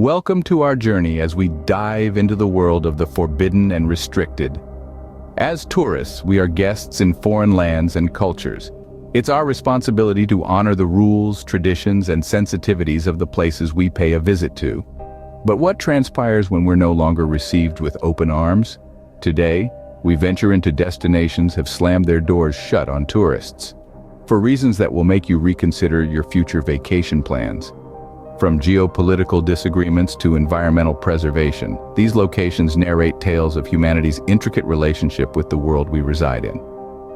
Welcome to our journey as we dive into the world of the forbidden and restricted. As tourists, we are guests in foreign lands and cultures. It's our responsibility to honor the rules, traditions, and sensitivities of the places we pay a visit to. But what transpires when we're no longer received with open arms? Today, we venture into destinations have slammed their doors shut on tourists, for reasons that will make you reconsider your future vacation plans. From geopolitical disagreements to environmental preservation, these locations narrate tales of humanity's intricate relationship with the world we reside in.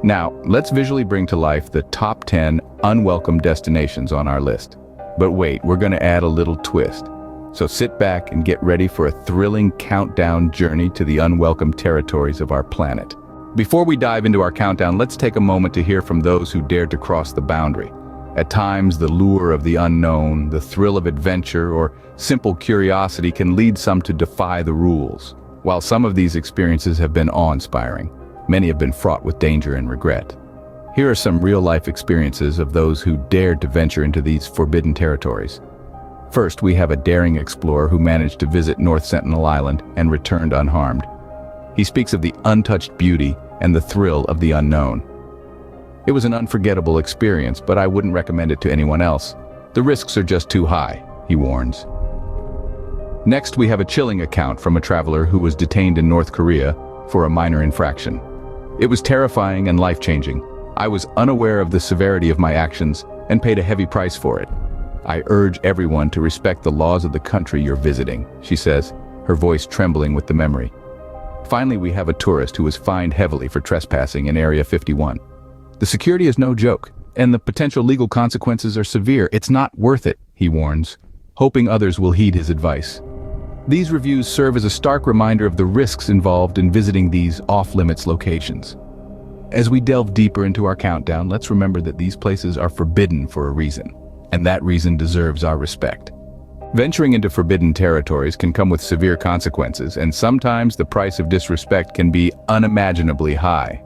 Now, let's visually bring to life the top 10 unwelcome destinations on our list. But wait, we're going to add a little twist. So sit back and get ready for a thrilling countdown journey to the unwelcome territories of our planet. Before we dive into our countdown, let's take a moment to hear from those who dared to cross the boundary. At times, the lure of the unknown, the thrill of adventure, or simple curiosity can lead some to defy the rules. While some of these experiences have been awe-inspiring, many have been fraught with danger and regret. Here are some real-life experiences of those who dared to venture into these forbidden territories. First, we have a daring explorer who managed to visit North Sentinel Island and returned unharmed. He speaks of the untouched beauty and the thrill of the unknown. It was an unforgettable experience, but I wouldn't recommend it to anyone else. The risks are just too high, he warns. Next, we have a chilling account from a traveler who was detained in North Korea for a minor infraction. It was terrifying and life-changing. I was unaware of the severity of my actions and paid a heavy price for it. I urge everyone to respect the laws of the country you're visiting, she says, her voice trembling with the memory. Finally, we have a tourist who was fined heavily for trespassing in Area 51. The security is no joke, and the potential legal consequences are severe. It's not worth it, he warns, hoping others will heed his advice. These reviews serve as a stark reminder of the risks involved in visiting these off-limits locations. As we delve deeper into our countdown, let's remember that these places are forbidden for a reason, and that reason deserves our respect. Venturing into forbidden territories can come with severe consequences, and sometimes the price of disrespect can be unimaginably high.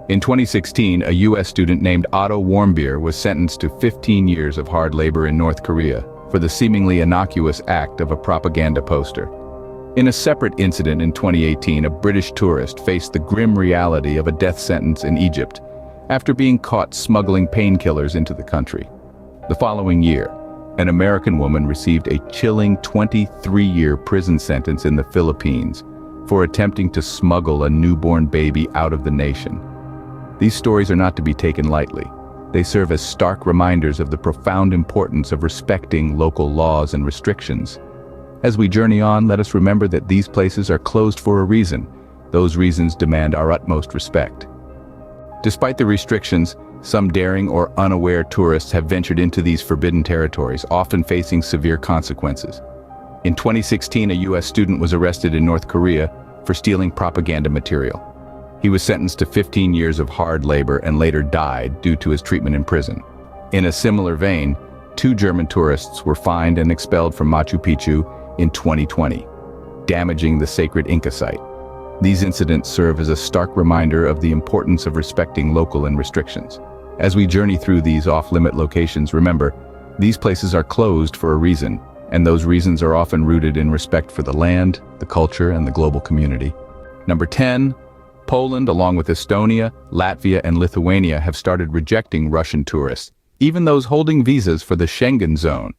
In 2016, a U.S. student named Otto Warmbier was sentenced to 15 years of hard labor in North Korea for the seemingly innocuous act of a propaganda poster. In a separate incident in 2018, a British tourist faced the grim reality of a death sentence in Egypt after being caught smuggling painkillers into the country. The following year, an American woman received a chilling 23-year prison sentence in the Philippines for attempting to smuggle a newborn baby out of the nation. These stories are not to be taken lightly. They serve as stark reminders of the profound importance of respecting local laws and restrictions. As we journey on, let us remember that these places are closed for a reason. Those reasons demand our utmost respect. Despite the restrictions, some daring or unaware tourists have ventured into these forbidden territories, often facing severe consequences. In 2016, a U.S. student was arrested in North Korea for stealing propaganda material. He was sentenced to 15 years of hard labor and later died due to his treatment in prison. In a similar vein, 2 German tourists were fined and expelled from Machu Picchu in 2020, damaging the sacred Inca site. These incidents serve as a stark reminder of the importance of respecting local restrictions. As we journey through these off-limit locations, remember, these places are closed for a reason, and those reasons are often rooted in respect for the land, the culture, and the global community. Number 10. Poland, along with Estonia, Latvia, and Lithuania, have started rejecting Russian tourists, even those holding visas for the Schengen zone.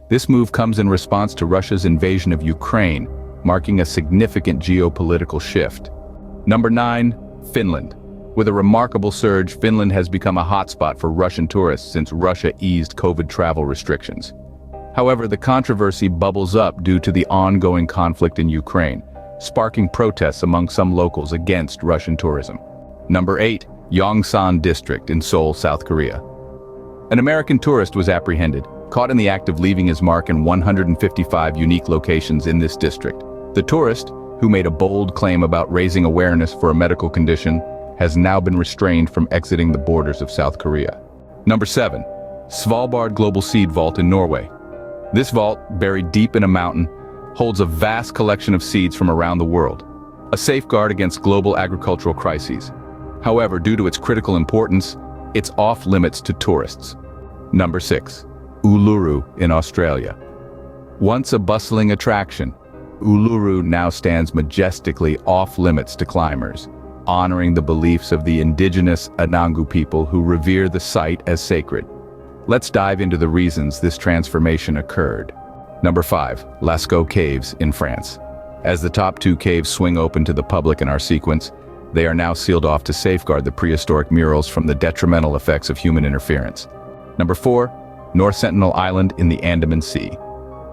This move comes in response to Russia's invasion of Ukraine, marking a significant geopolitical shift. Number 9. Finland. With a remarkable surge, Finland has become a hotspot for Russian tourists since Russia eased COVID travel restrictions. However, the controversy bubbles up due to the ongoing conflict in Ukraine, sparking protests among some locals against Russian tourism. Number 8. Yongsan District in Seoul, South Korea. An American tourist was apprehended, caught in the act of leaving his mark in 155 unique locations in this district. The tourist, who made a bold claim about raising awareness for a medical condition, has now been restrained from exiting the borders of South Korea. Number 7. Svalbard Global Seed Vault in Norway. This vault, buried deep in a mountain, holds a vast collection of seeds from around the world, a safeguard against global agricultural crises. However, due to its critical importance, it's off-limits to tourists. Number 6. Uluru in Australia. Once a bustling attraction, Uluru now stands majestically off-limits to climbers, honoring the beliefs of the indigenous Anangu people who revere the site as sacred. Let's dive into the reasons this transformation occurred. Number 5. Lascaux Caves in France. As the top 2 caves swing open to the public in our sequence, they are now sealed off to safeguard the prehistoric murals from the detrimental effects of human interference. Number 4. North Sentinel Island in the Andaman Sea.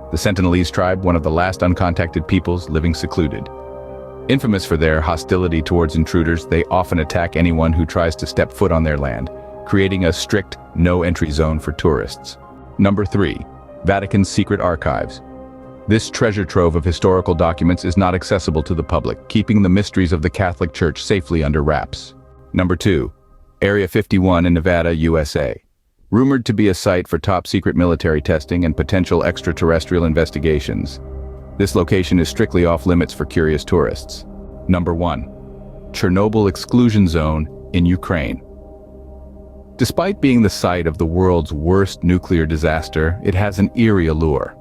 The Sentinelese tribe, one of the last uncontacted peoples living secluded. Infamous for their hostility towards intruders, they often attack anyone who tries to step foot on their land, creating a strict no-entry zone for tourists. Number 3. Vatican's secret archives. This treasure trove of historical documents is not accessible to the public, keeping the mysteries of the Catholic Church safely under wraps. Number 2. Area 51 in Nevada, USA. Rumored to be a site for top-secret military testing and potential extraterrestrial investigations. This location is strictly off-limits for curious tourists. Number 1. Chernobyl Exclusion Zone in Ukraine. Despite being the site of the world's worst nuclear disaster, it has an eerie allure.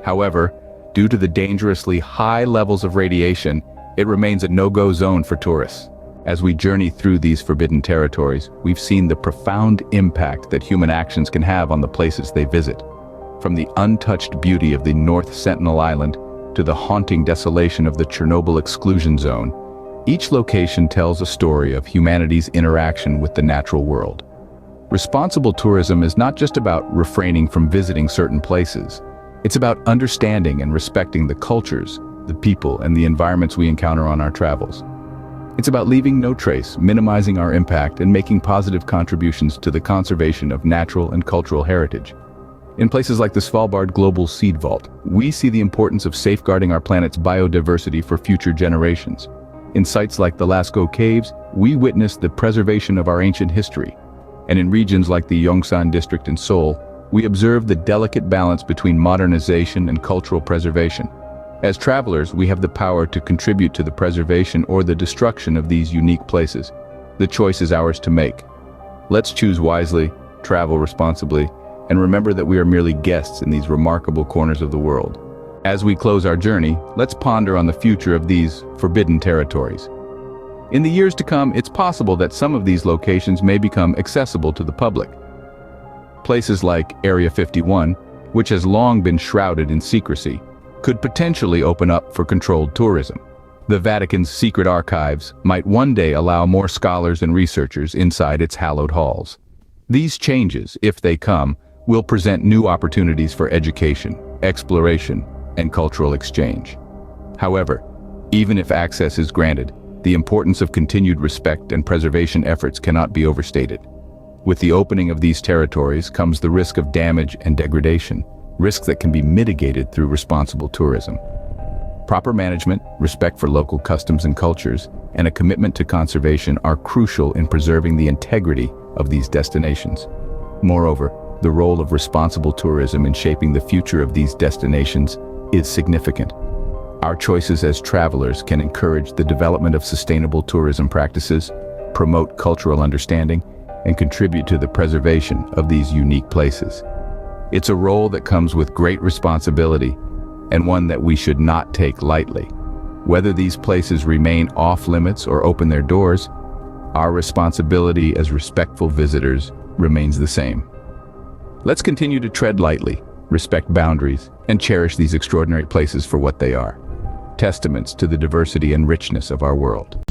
However, due to the dangerously high levels of radiation, it remains a no-go zone for tourists. As we journey through these forbidden territories, we've seen the profound impact that human actions can have on the places they visit. From the untouched beauty of the North Sentinel Island to the haunting desolation of the Chernobyl Exclusion Zone, each location tells a story of humanity's interaction with the natural world. Responsible tourism is not just about refraining from visiting certain places. It's about understanding and respecting the cultures, the people, and the environments we encounter on our travels. It's about leaving no trace, minimizing our impact, and making positive contributions to the conservation of natural and cultural heritage. In places like the Svalbard Global Seed Vault, we see the importance of safeguarding our planet's biodiversity for future generations. In sites like the Lascaux Caves, we witness the preservation of our ancient history. And in regions like the Yongsan district in Seoul, we observe the delicate balance between modernization and cultural preservation. As travelers, we have the power to contribute to the preservation or the destruction of these unique places. The choice is ours to make. Let's choose wisely, travel responsibly, and remember that we are merely guests in these remarkable corners of the world. As we close our journey, let's ponder on the future of these forbidden territories. In the years to come, it's possible that some of these locations may become accessible to the public. Places like Area 51, which has long been shrouded in secrecy, could potentially open up for controlled tourism. The Vatican's secret archives might one day allow more scholars and researchers inside its hallowed halls. These changes, if they come, will present new opportunities for education, exploration, and cultural exchange. However, even if access is granted, the importance of continued respect and preservation efforts cannot be overstated. With the opening of these territories comes the risk of damage and degradation, risks that can be mitigated through responsible tourism. Proper management, respect for local customs and cultures, and a commitment to conservation are crucial in preserving the integrity of these destinations. Moreover, the role of responsible tourism in shaping the future of these destinations is significant. Our choices as travelers can encourage the development of sustainable tourism practices, promote cultural understanding, and contribute to the preservation of these unique places. It's a role that comes with great responsibility, and one that we should not take lightly. Whether these places remain off-limits or open their doors, our responsibility as respectful visitors remains the same. Let's continue to tread lightly, respect boundaries, and cherish these extraordinary places for what they are, testaments to the diversity and richness of our world.